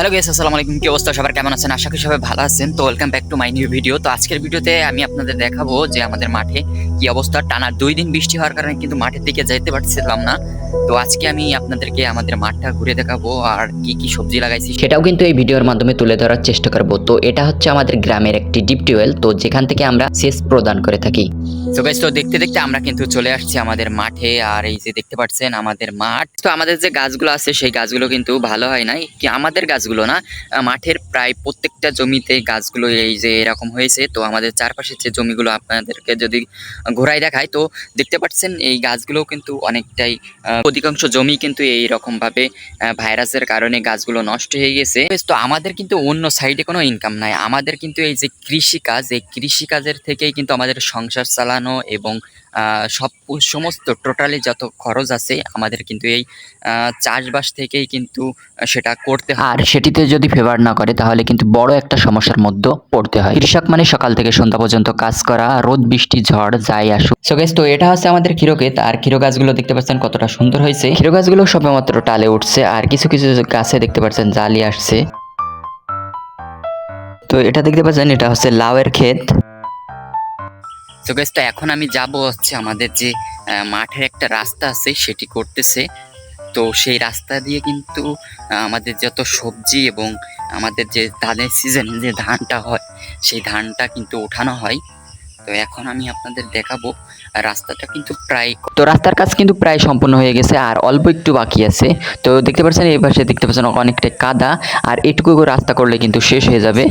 Hello guys, আসসালামু আলাইকুম। কি অবস্থা, সবার কেমন আছেন? আশা করি সবাই ভালো আছেন। তো welcome back to my new video. তো আজকের ভিডিওতে আমি আপনাদের দেখাবো যে আমাদের মাঠে কি অবস্থা। টানা 2 দিন বৃষ্টি হওয়ার কারণে কিন্তু মাঠের দিকে যাইতে পারছিলাম না। তো আজকে আমি আপনাদেরকে আমাদের মাঠটা ঘুরে দেখাবো আর কি কি সবজি লাগাইছি সেটাও কিন্তু এই ভিডিওর মাধ্যমে তুলে ধরার চেষ্টা করব। তো এটা হচ্ছে আমাদের গ্রামের একটি ডিপ টিউবওয়েল, তো যেখান থেকে আমরা সেচ প্রদান করে থাকি। তো গাইস, তো দেখতে দেখতে আমরা কিন্তু চলে আসছি আমাদের মাঠে। আর এই যে দেখতে পাচ্ছেন আমাদের মাঠ। তো আমাদের যে গাছগুলো আছে সেই গাছগুলো কিন্তু ভালো হয় নাই, কি আমাদের গাছগুলো না, মাঠের প্রায় প্রত্যেকটা জমিতে গাছগুলো এই যে এরকম হয়েছে। তো আমাদের চারপাশের যে জমিগুলো আপনাদেরকে যদি ঘোরাই দেখায়, তো দেখতে পাচ্ছেন এই গাছগুলো কিন্তু অনেকটাই অধিকাংশ জমি কিন্তু এই রকম ভাবে ভাইরাসের কারণে গাছগুলো নষ্ট হয়ে গেছে। তো আমাদের কিন্তু অন্য সাইডে কোনো ইনকাম নাই, আমাদের কিন্তু এই যে কৃষিকাজ, এই কৃষিকাজের থেকেই কিন্তু আমাদের সংসার চালানো এবং সমস্ত টোটালি যত খরচ আছে আমাদের কিন্তু এই চাষবাস থেকেই কিন্তু সেটা করতে হয়। আর সেটিতে যদি ফেভার না করে তাহলে কিন্তু বড় একটা সমস্যার মধ্যে পড়তে হয়। কৃষক মানে সকাল থেকে সন্ধ্যা পর্যন্ত কাজ করা, রোদ বৃষ্টি ঝড় যাই আসুক। সো গাইস, তো এটা হচ্ছে আমাদের ক্ষীর ক্ষেত। আর ক্ষীর গাছগুলো দেখতে পাচ্ছেন কতটা সুন্দর হয়েছে। ক্ষীর গাছগুলো সবেমাত্র টালে উঠছে আর কিছু কিছু গাছে দেখতে পাচ্ছেন জালি আসছে। তো এটা দেখতে পাচ্ছেন, এটা হচ্ছে লাউয়ের ক্ষেত। তো গাইস, তো এখন আমি যাব হচ্ছে আমাদের যে মাঠের একটা রাস্তা আছে সেটি করতেছে। তো সেই রাস্তা দিয়ে কিন্তু আমাদের যত সবজি এবং আমাদের যে ধানের সিজনে যে ধানটা হয় সেই ধানটা কিন্তু ওঠানো হয়। তো এখন আমি আপনাদের দেখাবো রাস্তাটা কিন্তু প্রায়, তো রাস্তার কাজ কিন্তু প্রায় সম্পূর্ণ হয়ে গেছে আর অল্প একটু বাকি আছে। তো দেখতে পাচ্ছেন এই পাশে দেখতে পাচ্ছেন অনেকটা কাদা, আর এটুকু রাস্তা করলে কিন্তু শেষ হয়ে যাবে।